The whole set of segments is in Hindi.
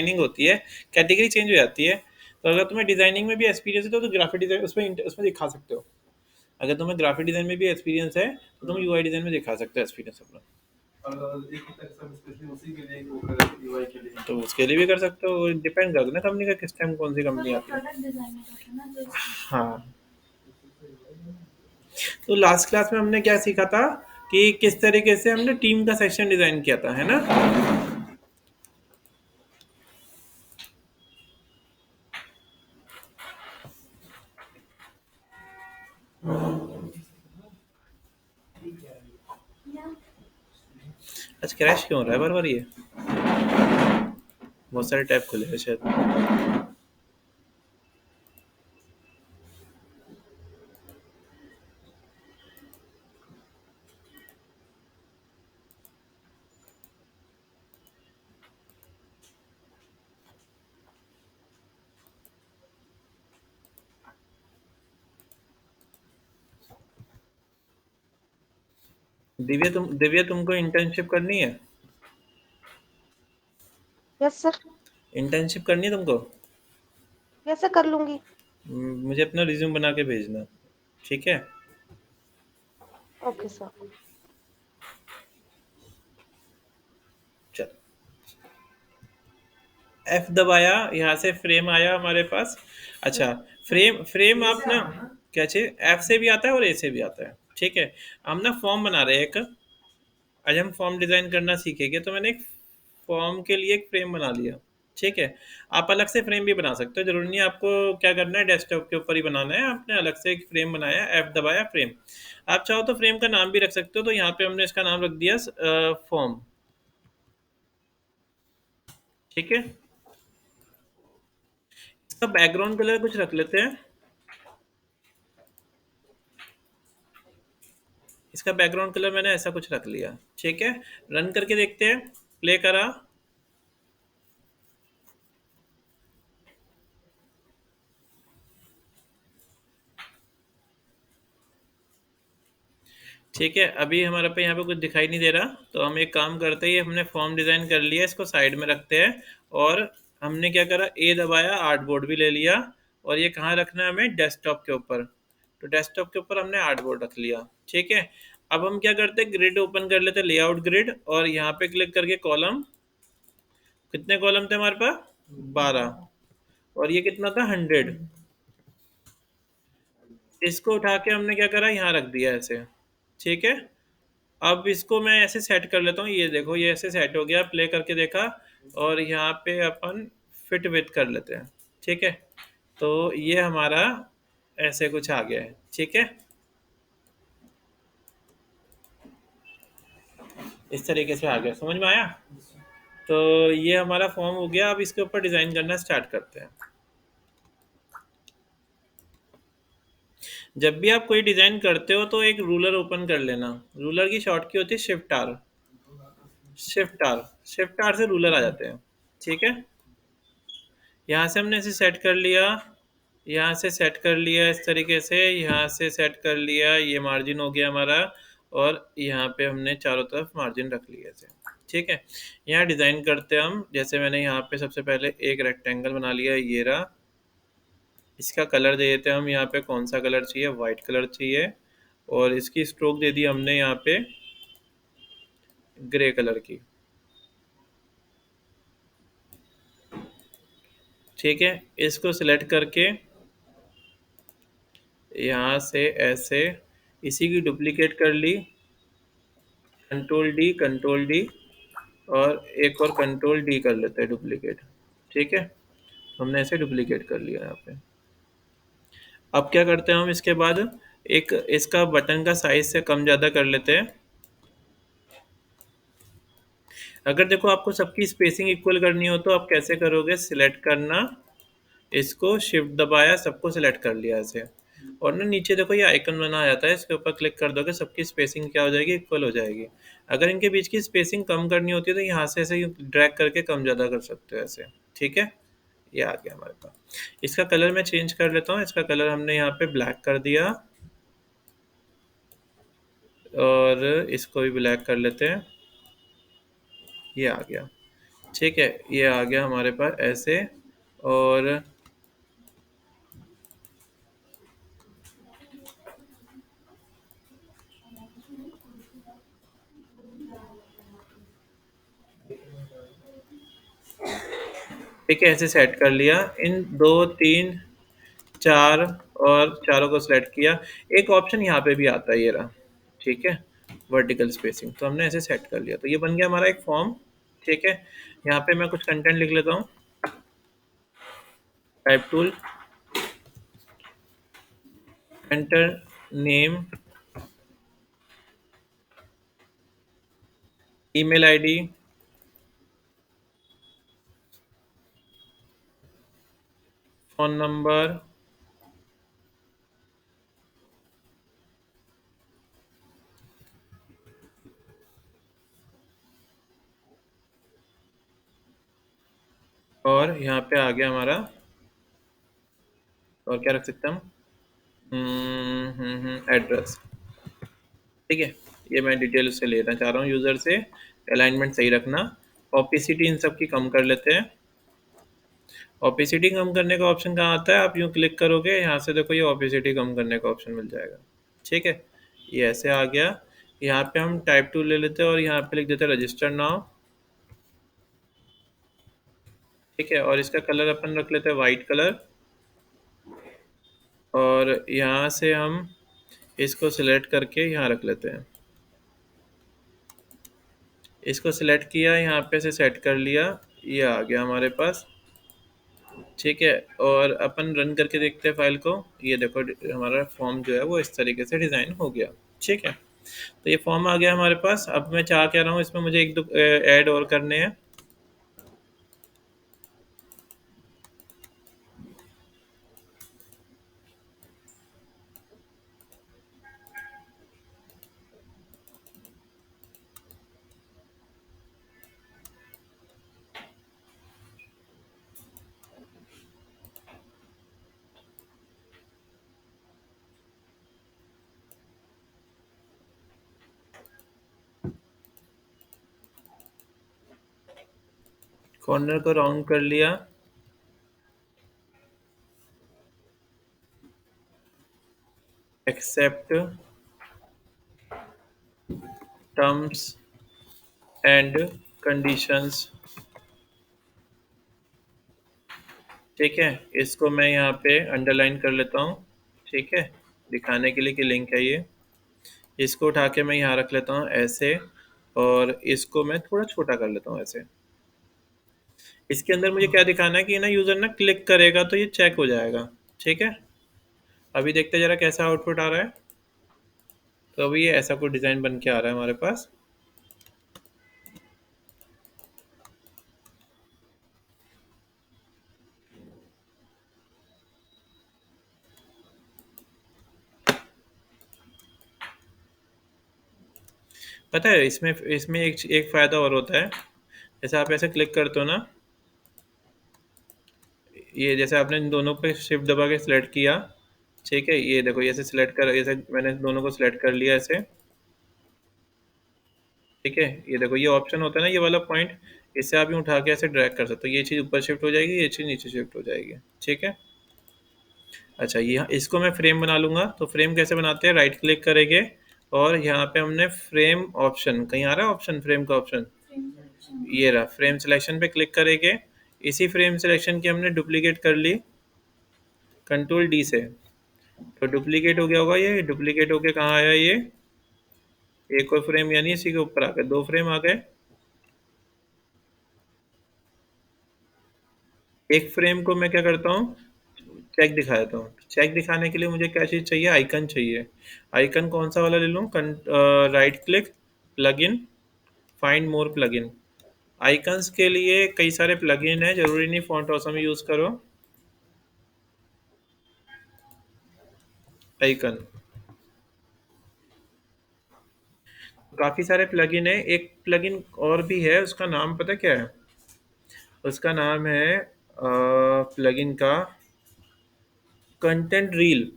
डिजाइनिंग होती है, कैटेगरी चेंज हो जाती है। तो अगर तुम्हें डिजाइनिंग में भी एक्सपीरियंस है तो ग्राफिक डिजाइन उसमें दिखा सकते हो। अगर तुम्हें ग्राफिक डिजाइन में भी एक्सपीरियंस है तो तुम यूआई डिजाइन में दिखा सकते हो एक्सपीरियंस अपना। तो उसके लिए भी कर सकते हो, डिपेंड करता है ना कंपनी का, किस टाइम कौन सी कंपनी आती है। हाँ। तो लास्ट क्लास में हमने क्या सीखा था कि किस तरीके से हमने टीम का सेक्शन डिजाइन किया था, है ना। आज क्रैश क्यों हो रहा है बार बार ये, बहुत सारे टैब खुले हैं शायद। दिव्या तुमको इंटर्नशिप करनी है? Yes sir. इंटर्नशिप करनी है तुमको? कैसे कर लूंगी? मुझे अपना रिज्यूम बना के भेजना, ठीक है। Okay sir. चल, एफ दबाया, यहाँ से फ्रेम आया हमारे पास। अच्छा, फ्रेम फ्रेम आप ना क्या चाहिए, एफ से भी आता है और ए से भी आता है, ठीक है। हम ना फॉर्म बना रहे हैं एक, आज हम फॉर्म डिजाइन करना सीखेंगे, तो मैंने एक फॉर्म के लिए एक फ्रेम बना लिया, ठीक है। आप अलग से फ्रेम भी बना सकते हो, जरूरी नहीं है आपको क्या करना है डेस्कटॉप के ऊपर ही बनाना है। आपने अलग से एक फ्रेम बनाया, एफ दबाया, फ्रेम। आप चाहो तो फ्रेम का नाम भी रख सकते हो, तो यहाँ पे हमने इसका नाम रख दिया फॉर्म, ठीक है। इसका बैकग्राउंड कलर कुछ रख लेते हैं। इसका बैकग्राउंड कलर मैंने ऐसा कुछ रख लिया, ठीक है। रन करके देखते हैं, प्ले करा। ठीक है, अभी हमारे पे यहाँ पे कुछ दिखाई नहीं दे रहा, तो हम एक काम करते हैं, ये हमने फॉर्म डिज़ाइन कर लिया, इसको साइड में रखते हैं। और हमने क्या करा, ए दबाया, आर्ट बोर्ड भी ले लिया। और ये कहाँ रखना है हमें, डेस्कटॉप के ऊपर। तो डेस्कटॉप के ऊपर हमने आर्ट बोर्ड रख लिया, ठीक है। अब हम क्या करते हैं, ग्रिड ओपन कर लेते हैं, लेआउट ग्रिड, और यहाँ पे क्लिक करके कॉलम। कितने कॉलम थे हमारे पास, 12। और ये कितना था, 100। इसको उठा के हमने क्या करा, यहाँ रख दिया ऐसे, ठीक है। अब इसको मैं ऐसे सेट कर लेता हूँ, ये देखो ये ऐसे सेट हो गया, प्ले करके देखा। और यहाँ पे अपन फिट विथ कर लेते हैं, ठीक है। तो ये हमारा ऐसे कुछ आ गया है, ठीक है। इस तरीके से आ गया, समझ में आया। तो ये हमारा फॉर्म हो गया, अब इसके ऊपर डिज़ाइन करना स्टार्ट करते हैं। जब भी आप कोई डिज़ाइन करते हो तो एक रूलर ओपन कर लेना। रूलर की शॉर्ट की होती है shift R. Shift R, shift R से रूलर आ जाते हैं, ठीक है। यहाँ से हमने इसे सेट कर लिया, यहाँ से सेट कर लिया इस तरीके से, यहाँ से सेट कर लिया, ये मार्जिन हो गया हमारा। और यहाँ पे हमने चारों तरफ मार्जिन रख लिया ऐसे, ठीक है। यहाँ डिज़ाइन करते हैं हम, जैसे मैंने यहाँ पे सबसे पहले एक रेक्टेंगल बना लिया, ये रहा। इसका कलर दे देते हैं हम, यहाँ पे कौन सा कलर चाहिए, वाइट कलर चाहिए। और इसकी स्ट्रोक दे दी हमने यहाँ पे ग्रे कलर की, ठीक है। इसको सिलेक्ट करके यहाँ से ऐसे इसी की डुप्लीकेट कर ली, कंट्रोल डी। और एक और कंट्रोल डी कर लेते हैं डुप्लीकेट, ठीक है। हमने ऐसे डुप्लीकेट कर लिया यहाँ पे। अब क्या करते हैं हम इसके बाद, एक इसका बटन का साइज से कम ज़्यादा कर लेते हैं। अगर देखो आपको सबकी स्पेसिंग इक्वल करनी हो तो आप कैसे करोगे, सिलेक्ट करना, इसको शिफ्ट दबाया, सबको सिलेक्ट कर लिया ऐसे। और ना नीचे देखो ये आइकन बना आ जाता है, इसके ऊपर क्लिक कर दोगे, सबकी स्पेसिंग क्या हो जाएगी, इक्वल हो जाएगी। अगर इनके बीच की स्पेसिंग कम करनी होती है तो यहाँ से ऐसे ड्रैग करके कम ज़्यादा कर सकते हो ऐसे, ठीक है। ये आ गया हमारे पास। इसका कलर मैं चेंज कर लेता हूँ, इसका कलर हमने यहाँ पे ब्लैक कर दिया। और इसको भी ब्लैक कर लेते हैं, ये आ गया। ठीक है, ये आ गया हमारे पास ऐसे। और ठीक है, ऐसे सेट कर लिया। इन 2 3 4 और चारों को सिलेक्ट किया। एक ऑप्शन यहाँ पे भी आता है, ये रहा। ठीक है, वर्टिकल स्पेसिंग, तो हमने ऐसे सेट कर लिया, तो ये बन गया हमारा एक फॉर्म। ठीक है, यहाँ पे मैं कुछ कंटेंट लिख लेता हूँ। Type tool, enter name, email ID, phone number, और यहाँ पे आ गया हमारा। और क्या रख सकते हैं हम, एड्रेस। ठीक है, ये मैं डिटेल उससे लेना चाह रहा हूँ यूज़र से। अलाइनमेंट सही रखना। ओपेसिटी इन सब की कम कर लेते हैं। ओपेसिटी कम करने का ऑप्शन कहाँ आता है? आप यूँ क्लिक करोगे, यहाँ से देखो ये ओपेसिटी कम करने का ऑप्शन मिल जाएगा। ठीक है, ये ऐसे आ गया। यहाँ पे हम टाइप टू ले लेते हैं और यहाँ पे लिख देते हैं रजिस्टर नाउ। ठीक है, और इसका कलर अपन रख लेते हैं वाइट कलर। और यहाँ से हम इसको सिलेक्ट करके यहाँ रख लेते हैं। इसको सिलेक्ट किया, यहाँ पे से सेट कर लिया, ये आ गया हमारे पास। ठीक है, और अपन रन करके देखते हैं फाइल को। ये देखो हमारा फॉर्म जो है वो इस तरीके से डिज़ाइन हो गया। ठीक है, तो ये फॉर्म आ गया हमारे पास। अब मैं चाह क्या रहा हूँ, इसमें मुझे एक दो ऐड और करने हैं। कॉर्नर को राउंड कर लिया। Accept terms and conditions. ठीक है, इसको मैं यहाँ पे अंडरलाइन कर लेता हूँ। ठीक है, दिखाने के लिए कि लिंक है ये। इसको उठा के मैं यहाँ रख लेता हूँ ऐसे। और इसको मैं थोड़ा छोटा कर लेता हूँ ऐसे। इसके अंदर मुझे क्या दिखाना है कि ना यूज़र ना क्लिक करेगा तो ये चेक हो जाएगा। ठीक है, अभी देखते हैं जरा कैसा आउटपुट आ रहा है। तो अभी ये ऐसा कुछ डिज़ाइन बन के आ रहा है हमारे पास। पता है इसमें इसमें एक फ़ायदा और होता है। जैसे आप ऐसे क्लिक करते हो ना, ये जैसे आपने इन दोनों पे शिफ्ट दबा के सिलेक्ट किया। ठीक है, ये देखो ये ऐसे सिलेक्ट कर, ऐसे मैंने दोनों को सिलेक्ट कर लिया ऐसे। ठीक है, ये देखो ये ऑप्शन होता है ना, ये वाला पॉइंट। इससे आप यूँ उठा के ऐसे ड्रैग कर सकते हो, ये चीज़ ऊपर शिफ्ट हो जाएगी, ये चीज़ नीचे शिफ्ट हो जाएगी। ठीक है, अच्छा ये इसको मैं फ्रेम बना लूँगा। तो फ्रेम कैसे बनाते हैं? राइट क्लिक करेंगे और यहाँ पे हमने फ्रेम ऑप्शन, कहीं आ रहा है ऑप्शन, फ्रेम का ऑप्शन, ये रहा। फ्रेम सिलेक्शन पे क्लिक करेंगे। इसी फ्रेम सिलेक्शन की हमने डुप्लीकेट कर ली कंट्रोल डी से। तो डुप्लीकेट हो गया होगा, ये डुप्लीकेट होके कहाँ आया ये? एक और फ्रेम, यानी इसी के ऊपर आ गए, 2 फ्रेम आ गए। एक फ्रेम को मैं क्या करता हूँ, चेक दिखा देता हूँ। चेक दिखाने के लिए मुझे क्या चीज़ चाहिए? आइकन चाहिए। आइकन कौन सा वाला ले लूँ? Right click, plugin, find more plugin. Icons के लिए कई सारे प्लगइन है, जरूरी नहीं फॉन्ट ऑसम यूज़ करो। आइकन काफ़ी सारे प्लगइन है। एक प्लगइन और भी है, उसका नाम पता क्या है? उसका नाम है प्लगइन का कंटेंट रील।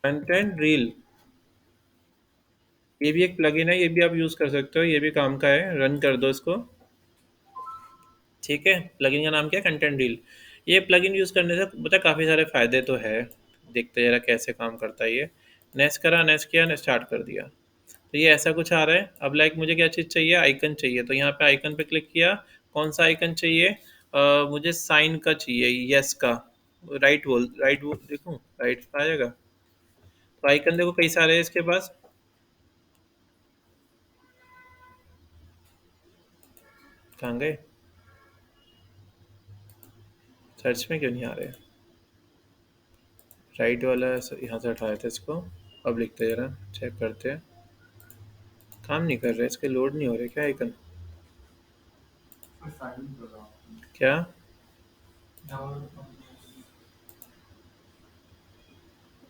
कंटेंट रील, ये भी एक प्लगइन है, ये भी आप यूज़ कर सकते हो, ये भी काम का है। रन कर दो इसको। ठीक है, प्लगइन का नाम क्या है, कंटेंट डील। ये प्लगइन यूज़ करने से पता काफ़ी सारे फ़ायदे तो है। देखते जरा कैसे काम करता है ये। नेक्स्ट करा, नेक्स्ट किया, नेक्स्ट स्टार्ट कर दिया। तो ये ऐसा कुछ आ रहा है। अब लाइक मुझे क्या चीज़ चाहिए, आइकन चाहिए, तो यहाँ पे आइकन पे क्लिक किया। कौन सा आइकन चाहिए, मुझे साइन का चाहिए, यस का। राइट बोल देखूँ, राइट आ जाएगा। तो आइकन देखो कई सारे हैं इसके पास। कहाँ गए, सर्च में क्यों नहीं आ रहे। राइट वाला यहाँ से हटाया था इसको। अब लिखते हैं, जरा चेक करते हैं। काम नहीं कर रहे इसके, लोड नहीं हो रहे क्या आइकन, क्या।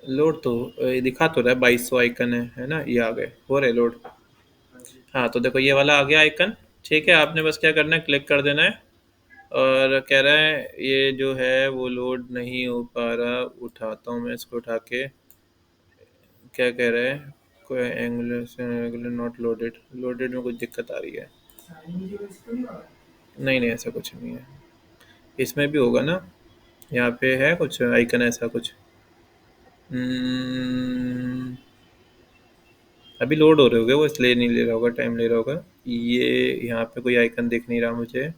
लोड तो ये दिखा तो रहा है, 2200 आइकन है ना, ये आ गए, हो रहे लोड। हाँ तो देखो ये वाला आ गया आइकन। ठीक है, आपने बस क्या करना है, क्लिक कर देना है। और कह रहा है ये जो है वो लोड नहीं हो पा रहा, उठाता हूँ मैं इसको उठा के। क्या कह रहा है, कोई एंगुलर से एंगुलर नॉट लोडेड, लोडेड में कुछ दिक्कत आ रही है। नहीं नहीं ऐसा कुछ नहीं है, इसमें भी होगा ना। यहाँ पे है कुछ आइकन ऐसा कुछ। हम्म, अभी लोड हो रहे होगे वो, इसलिए नहीं ले रहा होगा, टाइम ले रहा होगा। ये यहाँ पे कोई आइकन दिख नहीं रहा मुझे।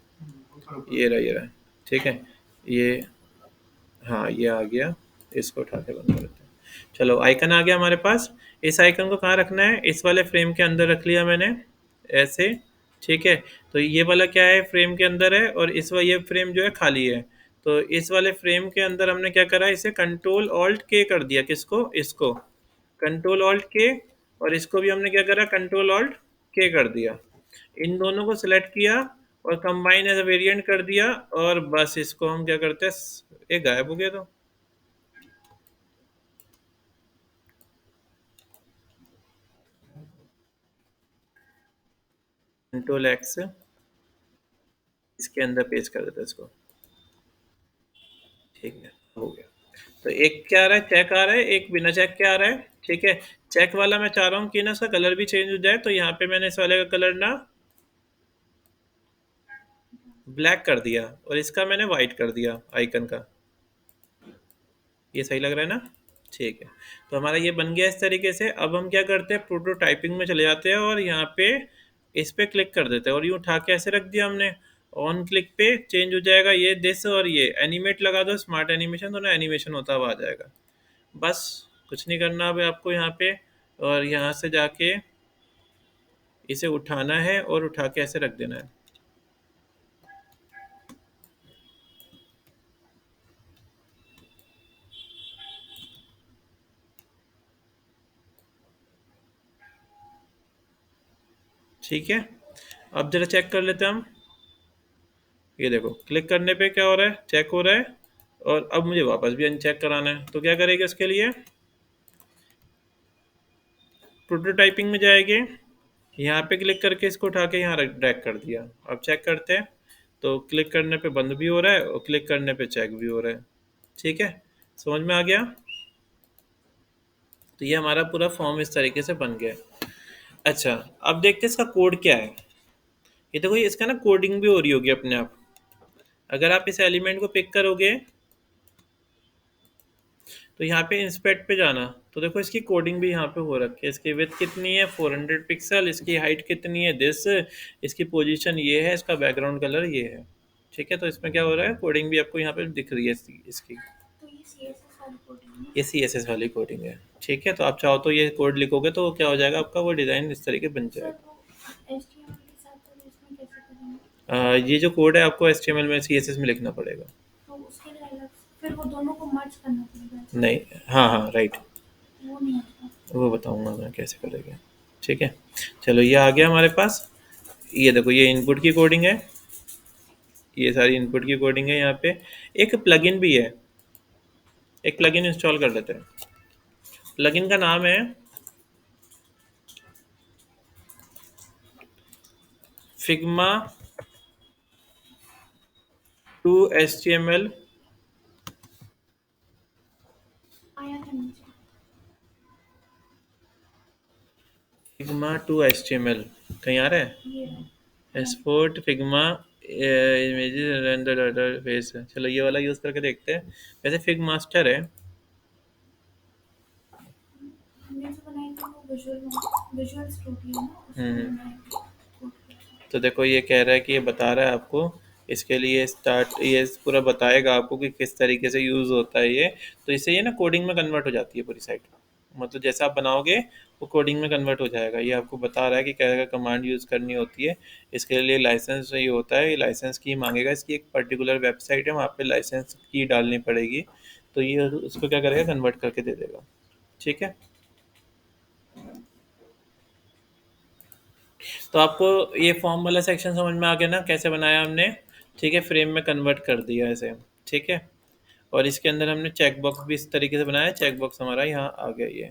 ये रहा, ठीक है। ये, हाँ ये आ गया। इसको उठा के बंद कर देते हैं। चलो आइकन आ गया हमारे पास। इस आइकन को कहाँ रखना है, इस वाले फ्रेम के अंदर रख लिया मैंने, ऐसे। ठीक है, तो ये वाला क्या है, फ्रेम के अंदर है, और ये फ्रेम जो है खाली है। तो इस वाले फ्रेम के अंदर हमने क्या करा, इसे कंट्रोल ऑल्ट के कर दिया, किसको, इसको कंट्रोल ऑल्ट के। और इसको भी हमने क्या करा, कंट्रोल ऑल्ट के कर दिया। इन दोनों को सिलेक्ट किया और कंबाइन एज अ वेरिएंट कर दिया। और बस इसको हम क्या करते हैं, ये गायब हो गया। तो कंट्रोल एक्स, इसके अंदर पेस्ट कर देते हैं इसको। ठीक है, हो गया। तो एक क्या आ रहा है, चेक आ रहा है, एक बिना चेक के आ रहा है। ठीक है, चेक वाला मैं चाह रहा हूँ कि ना उसका कलर भी चेंज हो जाए, तो यहाँ पे मैंने इस वाले का कलर ना ब्लैक कर दिया, और इसका मैंने वाइट कर दिया आइकन का। ये सही लग रहा है ना। ठीक है, तो हमारा ये बन गया इस तरीके से। अब हम क्या करते हैं, प्रोटोटाइपिंग में चले जाते हैं, और यहाँ पे इस पे क्लिक कर देते हैं, और यूँ उठा के ऐसे रख दिया हमने। ऑन क्लिक पे चेंज हो जाएगा ये दिस, और ये एनिमेट लगा दो, स्मार्ट एनिमेशन, तो ना एनिमेशन होता हुआ आ जाएगा। बस कुछ नहीं करना अब आपको यहाँ पे। और यहाँ से जाके इसे उठाना है, और उठा के ऐसे रख देना है। ठीक है, अब जरा चेक कर लेते हैं हम। ये देखो, क्लिक करने पे क्या हो रहा है, चेक हो रहा है। और अब मुझे वापस भी अनचेक कराना है, तो क्या करेंगे उसके लिए, प्रोटोटाइपिंग में जाएंगे। यहाँ पे क्लिक करके इसको उठा के यहाँ ड्रैग कर दिया। अब चेक करते हैं, तो क्लिक करने पे बंद भी हो रहा है, और क्लिक करने पे चेक भी हो रहा है। ठीक है, समझ में आ गया। तो ये हमारा पूरा फॉर्म इस तरीके से बन गया है। अच्छा, अब देखते हैं इसका कोड क्या है। ये देखो, ये इसका ना कोडिंग भी हो रही होगी अपने आप। अगर आप इस एलिमेंट को पिक करोगे, तो यहाँ पे इंस्पेक्ट पे जाना, तो देखो इसकी कोडिंग भी यहाँ पे हो रखी है। इसकी विड्थ कितनी है, 400 पिक्सल, इसकी हाइट कितनी है, दिस, इसकी पोजीशन ये है, इसका बैकग्राउंड कलर ये है। ठीक है, तो इसमें क्या हो रहा है, कोडिंग भी आपको यहाँ पे दिख रही है इसकी। ये CSS वाली कोडिंग है। ठीक है, तो आप चाहो तो ये कोड लिखोगे, तो क्या हो जाएगा, आपका वो डिज़ाइन इस तरीके बन जाएगा। ये जो कोड है आपको HTML में CSS में लिखना पड़ेगा। तो उसके लिए अलग फिर वो दोनों को मर्ज करना पड़ेगा। नहीं, हाँ हाँ राइट, वो नहीं आता, वो बताऊंगा मैं कैसे करेंगे। ठीक है, चलो ये आ गया हमारे पास। ये देखो, ये इनपुट की कोडिंग है, ये सारी इनपुट की कोडिंग है। यहाँ पे एक प्लगइन भी है, एक प्लगइन इंस्टॉल कर लेते हैं। प्लगइन का नाम है Figma to HTML। Figma to HTML कहीं आ रहा है, export Figma images render data face. चलो ये वाला यूज़ करके देखते हैं। वैसे फिग मास्टर है। हमने जो बनाई थी वो विजुअल स्टूडियो ना, उसमें हम्म बनाई थी। तो देखो ये कह रहा है कि ये बता रहा है आपको, इसके लिए स्टार्ट ये पूरा बताएगा आपको कि किस तरीके से यूज़ होता है ये। तो इससे ये ना कोडिंग में कन्वर्ट हो जाती है पूरी साइट। मतलब जैसा आप बनाओगे वो कोडिंग में कन्वर्ट हो जाएगा। ये आपको बता रहा है कि क्या क्या कमांड यूज़ करनी होती है। इसके लिए लाइसेंस चाहिए होता है, ये लाइसेंस की मांगेगा। इसकी एक पर्टिकुलर वेबसाइट है, वहाँ पे लाइसेंस की डालनी पड़ेगी। तो ये उसको क्या करेगा, कन्वर्ट करके दे देगा। ठीक है। तो आपको ये फॉर्म वाला सेक्शन समझ में आ गया ना, कैसे बनाया हमने। ठीक है, फ्रेम में कन्वर्ट कर दिया ऐसे। ठीक है। और इसके अंदर हमने चेक बॉक्स भी इस तरीके से बनाया। चेक बॉक्स हमारा यहाँ आ गया। ये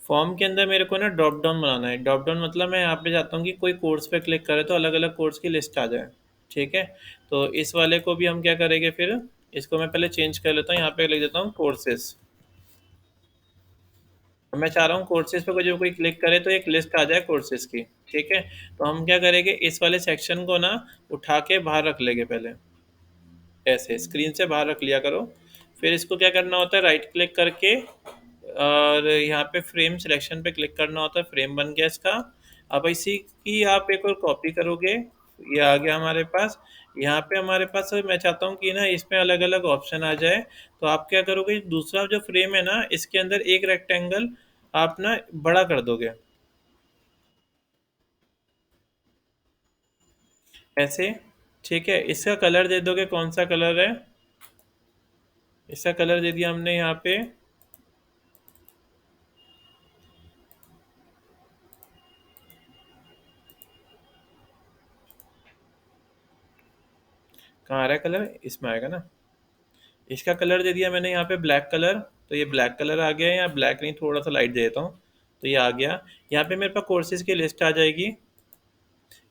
फॉर्म के अंदर मेरे को ना ड्रॉप डाउन बनाना है। ड्रॉप डाउन मतलब मैं यहाँ पे चाहता हूँ कि कोई कोर्स पे क्लिक करे तो अलग अलग कोर्स की लिस्ट आ जाए। ठीक है। तो इस वाले को भी हम क्या करेंगे फिर, इसको मैं पहले चेंज कर लेता हूँ। यहाँ पे लिख देता हूँ कोर्सेज। मैं चाह रहा हूँ कोर्सेज पे कोई जो कोई क्लिक करे तो एक लिस्ट आ जाए कोर्सेज की। ठीक है। तो हम क्या करेंगे, इस वाले सेक्शन को ना उठा के बाहर रख लेंगे पहले। ऐसे स्क्रीन से बाहर रख लिया करो। फिर इसको क्या करना होता है, राइट क्लिक करके और यहाँ पे फ्रेम सिलेक्शन पे क्लिक करना होता है। फ्रेम बन गया इसका। अब इसी की आप एक और कॉपी करोगे। ये आ गया हमारे पास। यहाँ पे हमारे पास मैं चाहता हूँ कि ना इसमें अलग अलग ऑप्शन आ जाए। तो आप क्या करोगे, दूसरा जो फ्रेम है ना इसके अंदर एक रेक्टेंगल आप ना बड़ा कर दोगे ऐसे। ठीक है। इसका कलर दे दोगे, कौन सा कलर है, इसका कलर दे दिया हमने यहाँ पे। कहाँ आ रहा है कलर, इसमें आएगा ना। इसका कलर दे दिया मैंने यहाँ पे ब्लैक कलर। तो ये ब्लैक कलर आ गया है, या ब्लैक नहीं थोड़ा सा लाइट दे देता हूँ। तो ये आ गया। यहाँ पे मेरे पास कोर्सेज की लिस्ट आ जाएगी।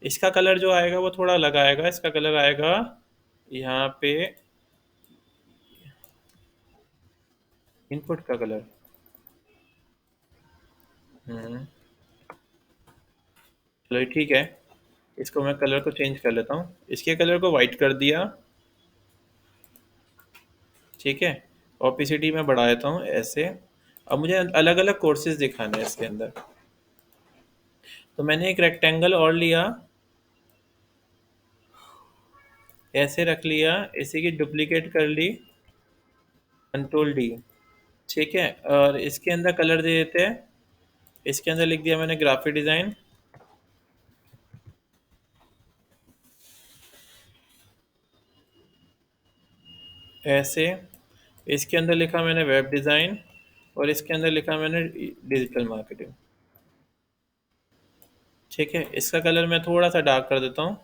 इसका कलर जो आएगा वो थोड़ा अलग आएगा। इसका कलर आएगा यहाँ पे इनपुट का कलर। हम्म चलो ये ठीक है। इसको मैं कलर को चेंज कर लेता हूँ। इसके कलर को वाइट कर दिया। ठीक है। ओपेसिटी में बढ़ा देता हूँ ऐसे। अब मुझे अलग अलग कोर्सेज दिखाने हैं इसके अंदर। तो मैंने एक रेक्टेंगल और लिया, ऐसे रख लिया। इसी की डुप्लीकेट कर ली, कंट्रोल डी। ठीक है। और इसके अंदर कलर दे देते हैं। इसके अंदर लिख दिया मैंने ग्राफिक डिज़ाइन, ऐसे। इसके अंदर लिखा मैंने वेब डिज़ाइन। और इसके अंदर लिखा मैंने डिजिटल मार्केटिंग। ठीक है। इसका कलर मैं थोड़ा सा डार्क कर देता हूँ,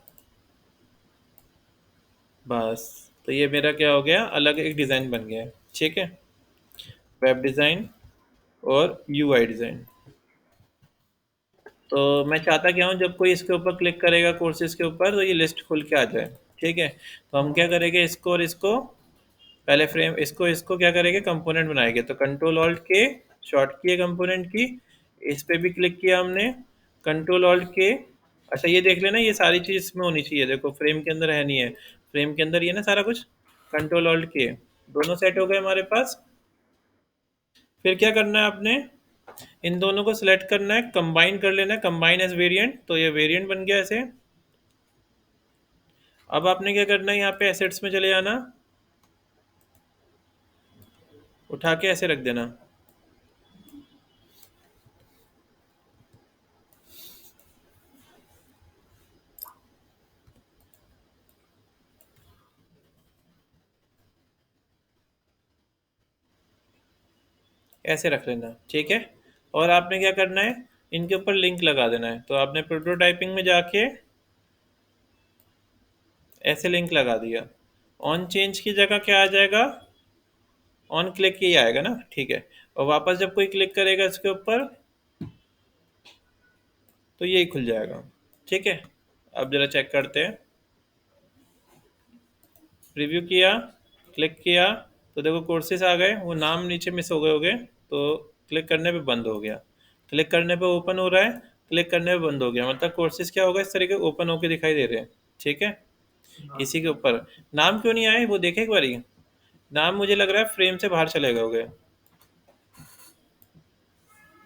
बस। तो ये मेरा क्या हो गया, अलग एक डिज़ाइन बन गया है। ठीक है। वेब डिज़ाइन और यूआई डिज़ाइन। तो मैं चाहता क्या हूँ, जब कोई इसके ऊपर क्लिक करेगा कोर्सेज के ऊपर तो ये लिस्ट खुल के आ जाए। ठीक है। तो हम क्या करेंगे, इसको और इसको पहले फ्रेम, इसको इसको क्या करेंगे, कंपोनेंट बनाएंगे। तो कंट्रोल ऑल्ट के शॉर्ट किए कंपोनेंट की। इस पे भी क्लिक किया हमने, कंट्रोल ऑल्ट के। अच्छा ये देख लेना, ये सारी चीज़ इसमें होनी चाहिए। देखो फ्रेम के अंदर है नहीं है, फ्रेम के अंदर ये ना सारा कुछ। कंट्रोल ऑल्ट के दोनों सेट हो गए हमारे पास। फिर क्या करना है आपने, इन दोनों को सिलेक्ट करना है, कंबाइन कर लेना है, कंबाइन एज वेरिएंट। तो ये वेरिएंट बन गया ऐसे। अब आपने क्या करना है, यहाँ पे एसेट्स में चले जाना, उठा के ऐसे रख देना। ऐसे रख लेना। ठीक है। और आपने क्या करना है, इनके ऊपर लिंक लगा देना है। तो आपने प्रोटोटाइपिंग में जाके ऐसे लिंक लगा दिया। ऑन चेंज की जगह क्या आ जाएगा, ऑन क्लिक ही आएगा ना। ठीक है। और वापस जब कोई क्लिक करेगा इसके ऊपर तो यही खुल जाएगा। ठीक है। अब जरा चेक करते हैं। प्रीव्यू किया, क्लिक किया, तो देखो कोर्सेज आ गए। वो नाम नीचे मिस हो गए होंगे, तो क्लिक करने पे बंद हो गया। क्लिक करने पे ओपन हो रहा है। क्लिक करने पे बंद हो गया, मतलब कोर्सेज क्या होगा, इस तरीके ओपन होके दिखाई दे रहे हैं। ठीक है, इसी के ऊपर नाम क्यों नहीं आए वो देखे एक बारी। नाम मुझे लग रहा है फ्रेम से बाहर चले गए।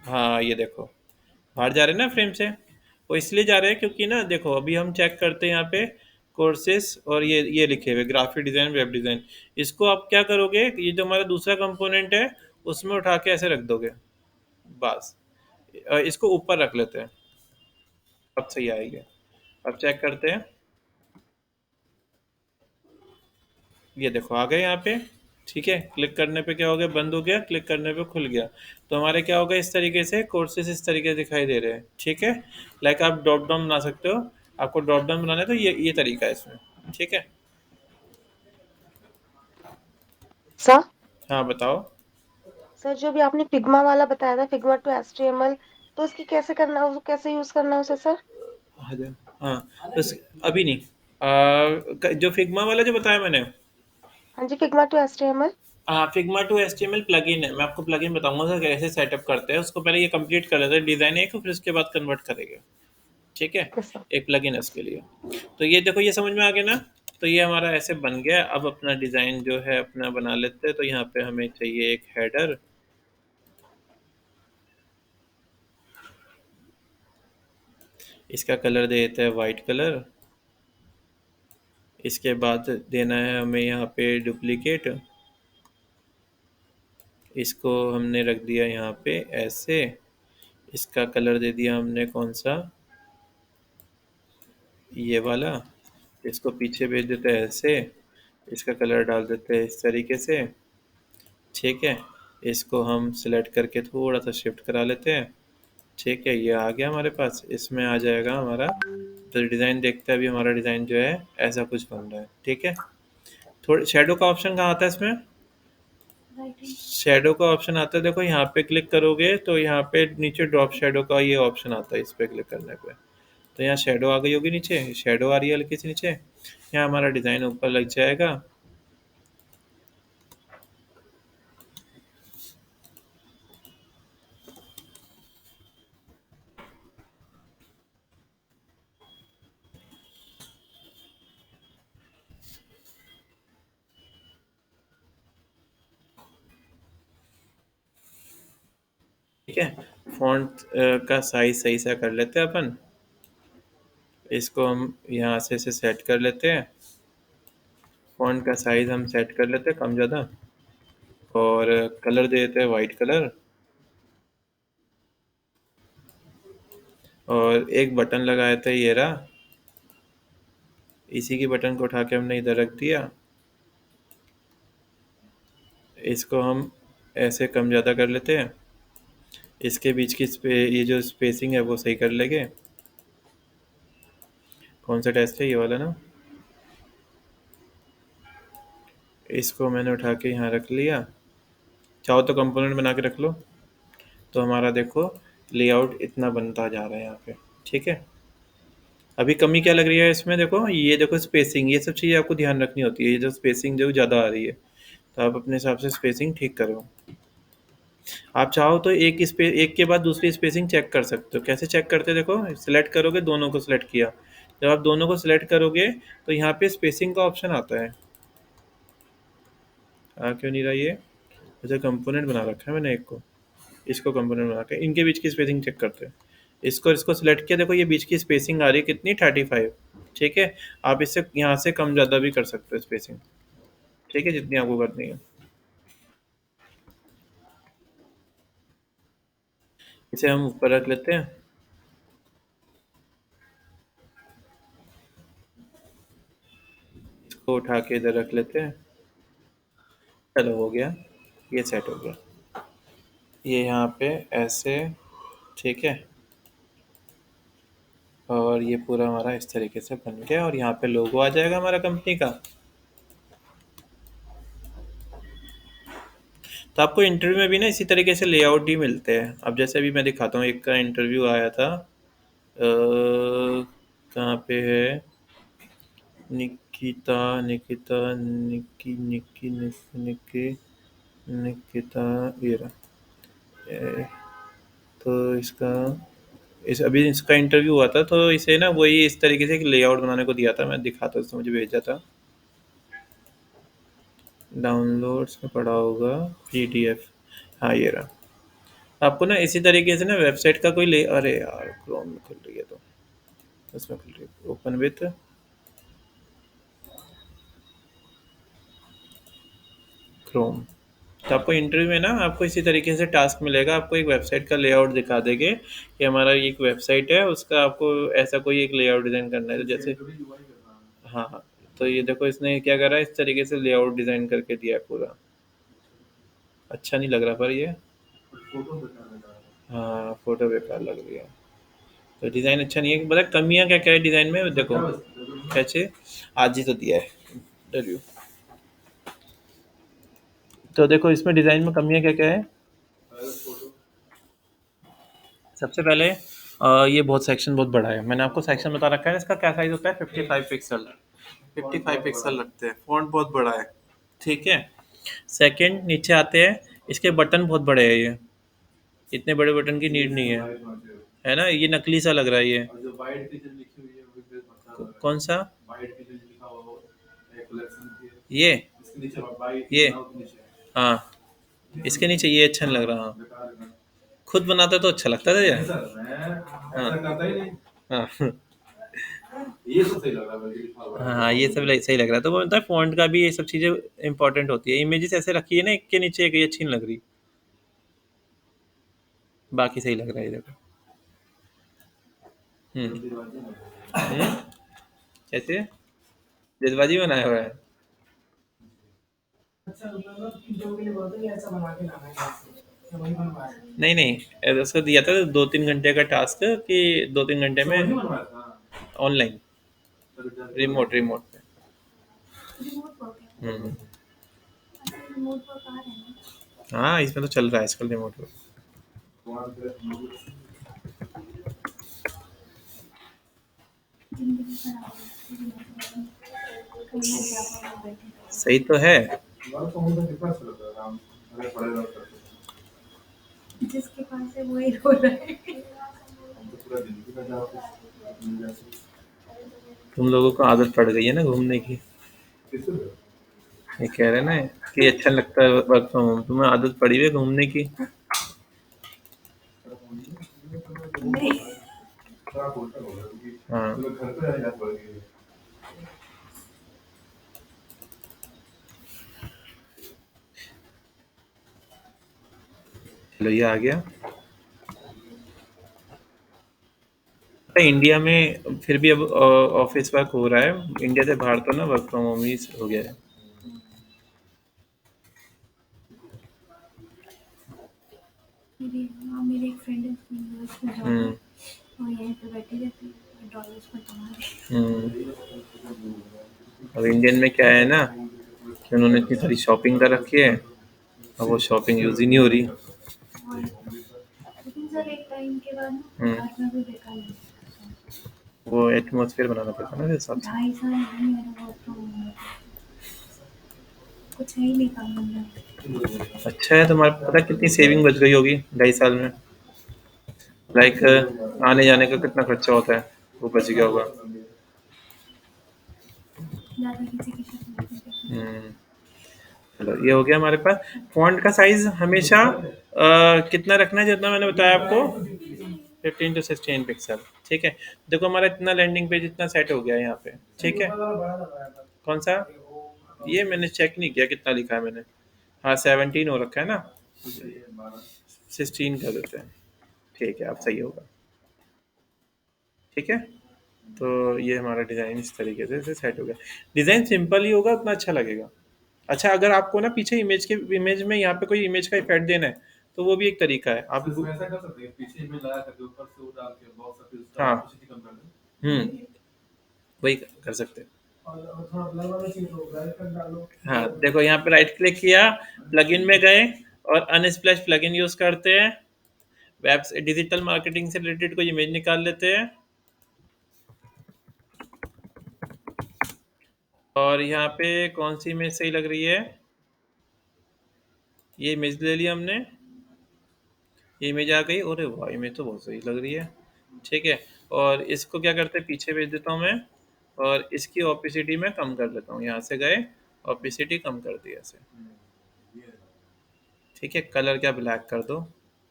हाँ ये देखो, बाहर जा रहे हैं ना फ्रेम से। वो इसलिए जा रहे हैं क्योंकि ना देखो, अभी हम चेक करते हैं यहाँ पे कोर्सेस, और ये लिखे हुए ग्राफिक डिज़ाइन, वेब डिज़ाइन। इसको आप क्या करोगे, ये जो हमारा दूसरा कंपोनेंट है उसमें उठा के ऐसे रख दोगे बस। इसको ऊपर रख लेते हैं, अब सही आएगी। अब चेक करते हैं, ये देखो आ गए यहाँ पे। ठीक है, क्लिक करने पे क्या हो गया, बंद हो गया, क्लिक करने पे खुल गया। तो हमारे क्या होगा, इस तरीके से कोर्सेज इस तरीके से दिखाई दे रहे हैं। ठीक है, लाइक आप ड्रॉप डाउन बना सकते हो। आपको ड्रॉप डाउन बनाना है तो ये तरीका है इसमें। ठीक है, सर हाँ बताओ। सर जो भी आपने फिग्मा वाला बताया था, फिग्मा टू HTML, तो इसकी कैसे करना है, उसको कैसे यूज करना है उसे सर? हाँ बस अभी नहीं। जो फिग्मा वाला जो बताया मैंने, हाँ जी, फिग्मा टू HTML। हाँ फिग्मा टू एचटीएमएल प्लगइन है। मैं आपको प्लगइन बताऊंगा सर कैसे सेटअप करते हैं। उसको पहले ये कंप्लीट कर लेते हैं डिज़ाइन एक, फिर उसके बाद कन्वर्ट करेंगे। ठीक है, ओके सर। एक प्लगइन है उसके लिए। तो ये देखो, ये समझ में आ गया ना। तो ये हमारा ऐसे बन गया। अब अपना डिज़ाइन जो है अपना बना लेते हैं। तो यहाँ पे हमें चाहिए एक हेडर, इसका कलर दे देते हैं वाइट कलर। इसके बाद देना है हमें यहाँ पे डुप्लीकेट, इसको हमने रख दिया यहाँ पे ऐसे। इसका कलर दे दिया हमने कौन सा, ये वाला। इसको पीछे भेज देते हैं ऐसे। इसका कलर डाल देते हैं इस तरीके से। ठीक है, इसको हम सिलेक्ट करके थोड़ा सा शिफ्ट करा लेते हैं। ठीक है, ये आ गया हमारे पास। इसमें आ जाएगा हमारा, तो डिज़ाइन देखते हैं। अभी हमारा डिज़ाइन जो है ऐसा कुछ बन रहा है। ठीक है, थोड़ी शेडो का ऑप्शन कहाँ आता है इसमें, राइट हैंड। शेडो का ऑप्शन आता है, देखो यहाँ पे क्लिक करोगे तो यहाँ पे नीचे ड्रॉप शेडो का ये ऑप्शन आता है। इस पे क्लिक करने पे तो यहाँ शेडो आ गई होगी, नीचे शेडो आ रही है हल्की सी नीचे। यहाँ हमारा डिज़ाइन ऊपर लग जाएगा। ठीक है, फॉन्ट का साइज सही सा कर लेते हैं अपन। इसको हम यहाँ से सेट कर लेते हैं। फॉन्ट का साइज हम सेट कर लेते हैं कम ज़्यादा। और कलर दे देते हैं वाइट कलर। और एक बटन लगाया था, ये रहा। इसी की बटन को उठा के हमने इधर रख दिया। इसको हम ऐसे कम ज़्यादा कर लेते हैं। इसके बीच की ये जो स्पेसिंग है वो सही कर लेंगे। कौन सा टेस्ट है, ये वाला ना। इसको मैंने उठा के यहाँ रख लिया। चाहो तो कंपोनेंट बना के रख लो। तो हमारा देखो लेआउट इतना बनता जा रहा है यहाँ पे। ठीक है, अभी कमी क्या लग रही है इसमें, देखो ये देखो स्पेसिंग, ये सब चीज़ें आपको ध्यान रखनी होती है। ये जो स्पेसिंग जो ज़्यादा आ रही है, तो आप अपने हिसाब से स्पेसिंग ठीक करो। आप चाहो तो एक के बाद दूसरी स्पेसिंग चेक कर सकते हो। कैसे चेक करते हो, देखो सिलेक्ट करोगे, दोनों को सिलेक्ट किया। जब आप दोनों को सिलेक्ट करोगे तो यहाँ पे स्पेसिंग का ऑप्शन आता है। क्यों नहीं रहा ये, अच्छा कंपोनेंट बना रखा है मैंने एक को। इसको कंपोनेंट बना के इनके बीच की स्पेसिंग चेक करते हैं। इसको सिलेक्ट किया, देखो ये बीच की स्पेसिंग आ रही है कितनी, 35। ठीक है, आप इससे यहाँ से कम ज़्यादा भी कर सकते हो स्पेसिंग। ठीक है, जितनी आपको करनी है। इसे हम ऊपर रख लेते हैं। इसको उठा के इधर रख लेते हैं। चलो हो गया, ये सेट हो गया। ये यहाँ पे ऐसे। ठीक है, और ये पूरा हमारा इस तरीके से बन गया। और यहाँ पे लोगो आ जाएगा हमारा कंपनी का। तो आपको इंटरव्यू में भी ना इसी तरीके से लेआउट ही मिलते हैं। अब जैसे अभी मैं दिखाता हूँ, एक का इंटरव्यू आया था। कहाँ पे है, निकिता निकिता निकी निकी निकी निकी निकिता, ये रहा। तो इसका इस अभी इसका इंटरव्यू हुआ था, तो इसे ना वही इस तरीके से एक लेआउट बनाने को दिया था, मैं दिखाता हूँ, उसने मुझे भेजा था। डाउनलोड्स में पड़ा होगा, पीडीएफ। हाँ ये रहा। आपको ना इसी तरीके से ना वेबसाइट का कोई ले, अरे यार क्रोम में खुल रही है, तो उसमें खुल रही है, ओपन विथ क्रोम। तो आपको इंटरव्यू में ना आपको इसी तरीके से टास्क मिलेगा, आपको एक वेबसाइट का लेआउट दिखा देंगे कि हमारा ये एक वेबसाइट है, उसका आपको ऐसा कोई एक लेआउट डिज़ाइन करना है, तो जैसे हाँ हाँ। तो ये देखो इसने क्या करा है, इस तरीके से लेआउट डिज़ाइन करके दिया है पूरा। अच्छा नहीं लग रहा पर ये, हाँ फोटो बेकार लग रही है, तो डिज़ाइन अच्छा नहीं है। मतलब कमियाँ क्या क्या है डिज़ाइन में, देखो कैसे, आज ही तो दिया है इंटरव्यू। तो देखो इसमें डिज़ाइन में कमियाँ क्या क्या है। सबसे पहले ये बहुत सेक्शन बहुत बड़ा है, मैंने आपको सेक्शन बता रखा है, इसका क्या साइज़ होता है, 55 पिक्सल। 55 पिक्सल लगते हैं, फ़ॉन्ट बहुत बड़ा है, ठीक है। सेकंड, नीचे आते हैं, इसके बटन बहुत बड़े हैं ये, इतने बड़े बटन की नीड नहीं है ना, ये नकली सा लग रहा है ये। कौन सा, ये हाँ, इसके नीचे ये अच्छा नहीं लग रहा, हाँ। खुद बनाता तो अच्छा लगता था ये, हाँ हाँ हाँ, ये सब सही लग रहा है। तो वो मतलब फ़ॉन्ट का भी ये सब चीज़ें इंपॉर्टेंट होती है। इमेजेस ऐसे रखी है ना एक के नीचे एक, ये अच्छी नहीं लग रही, बाकी सही लग रहा है ये देखो। हम्म, कैसे जल्दबाजी बनाया हुआ है। नहीं नहीं, उसको दिया था 2-3 घंटे का टास्क कि 2-3 घंटे में ऑनलाइन, रिमोट रिमोट पे। रिमोट वर्क है। हम्म, अच्छा रिमोट वर्क आ रहा है ना। हाँ इसमें तो चल रहा है आजकल रिमोट पे। जिंदगी खराब है रिमोट वर्क में। कहीं ना जा पाओ बैठे सही तो है। जिसके पास है वही रो रहा है। तुम लोगों को आदत पड़ गई है ना घूमने की, ये कह रहे हैं ना कि अच्छा लगता है वर्क फ्रॉम होम, तुम्हें आदत पड़ी हुई है घूमने की। नहीं हाँ चलो ये आ गया। इंडिया में फिर भी अब ऑफिस वर्क हो रहा है, इंडिया से बाहर तो ना वर्क फ्रॉम होम ही हो गया है। मेरी एक फ्रेंड है उसकी यूएस में जॉब है हम्म और यहीं पे बैठी रहती है डॉलर्स में कमा रही अब इंडियन में क्या है ना कि उन्होंने इतनी सारी शॉपिंग कर रखी है, अब वो शॉपिंग यूज ही नहीं हो रही। है। और लेकिन सर एक टाइम के बाद ना हम्म, घर में भी बेकार लगता है। वो एटमोसफेयर बनाना पड़ता है ना उस हिसाब से। 2.5 साल नहीं मेरा वर्क फ्रॉम होम है कुछ है ही नहीं काम धंधा। अच्छा है, तुम्हारे पता कितनी सेविंग बच गई होगी 2.5 साल में, लाइक आने जाने का कितना खर्चा होता है, वो बच गया होगा। ज़्यादा किसी की शक्ल देखने के लिए। हम्म, चलो ये हो गया हमारे पास। फॉन्ट का साइज हमेशा कितना रखना है, जितना मैंने बताया आपको, 15 to 16 पिक्सल, ठीक है। देखो हमारा इतना लैंडिंग पेज इतना सेट हो गया है यहाँ पे, ठीक है। कौन सा, ये मैंने चेक नहीं किया कितना लिखा है मैंने, हाँ 17 हो रखा है ना, 16 कर देते हैं, ठीक है अब सही होगा, ठीक है। तो ये हमारा डिज़ाइन इस तरीके से सेट हो गया। डिज़ाइन सिंपल ही होगा, उतना अच्छा लगेगा। अच्छा अगर आपको ना पीछे इमेज में यहाँ पे कोई इमेज का इफेक्ट देना है, तो वो भी एक तरीका है, आप ऐसा कर सकते हैं, पीछे इमेज लगा करके ऊपर से वो डाल के बॉक्स ऑफिस उसका opacity कम कर दें। वही कर सकते हैं। हाँ देखो यहाँ पे राइट क्लिक किया, प्लगइन में गए और अनस्प्लैश प्लगइन यूज करते हैं, वेब डिजिटल मार्केटिंग से रिलेटेड कोई इमेज निकाल लेते हैं, और यहाँ पे कौन सी इमेज सही लग रही है, ये इमेज ले लिया हमने, ये इमेज आ गई, अरे वाह इमेज तो बहुत सही लग रही है, ठीक है। और इसको क्या करते हैं, पीछे भेज देता हूँ मैं, और इसकी ओपेसिटी में कम कर देता हूँ। यहाँ से गए, ओपेसिटी कम कर दी ऐसे। ठीक है, कलर क्या ब्लैक कर दो,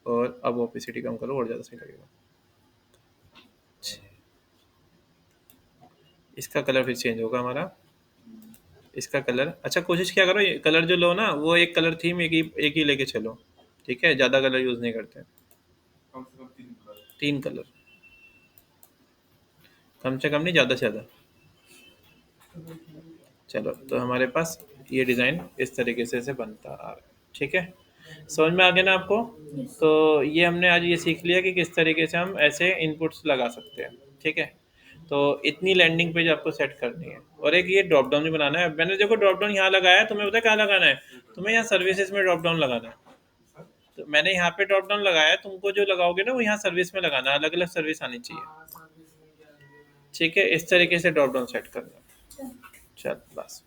और अब ओपेसिटी कम करो और ज़्यादा सही लगेगा। इसका कलर फिर चेंज होगा हमारा। इसका कलर, अच्छा कोशिश क्या करो, ये कलर जो लो ना, वो एक कलर थीम एक ही लेके चलो। ठीक है, ज़्यादा कलर यूज़ नहीं करते। कम से कम 3 कलर। 3 कलर, कम से कम नहीं, ज़्यादा से ज़्यादा। चलो, तो हमारे पास ये डिज़ाइन इस तरीके से बनता आ रहा है। ठीक है, समझ में आ गया ना आपको? Yes. तो ये हमने आज ये सीख लिया कि किस तरीके से हम ऐसे इनपुट्स लगा सकते हैं। ठीक है, तो इतनी लैंडिंग पेज आपको सेट करनी है, और एक ये ड्रॉप डाउन भी बनाना है। मैंने देखो ड्रॉप डाउन यहाँ लगाया है, तुम्हें पता है कहाँ लगाना है? तुम्हें यहाँ सर्विसेज में ड्रॉप डाउन लगाना है। तो मैंने यहाँ पे ड्रॉप डाउन लगाया है, तुमको जो लगाओगे ना वो यहाँ सर्विस में लगाना है, अलग अलग सर्विस आनी चाहिए। ठीक है, इस तरीके से ड्रॉप डाउन सेट करना है। Done. चल बस।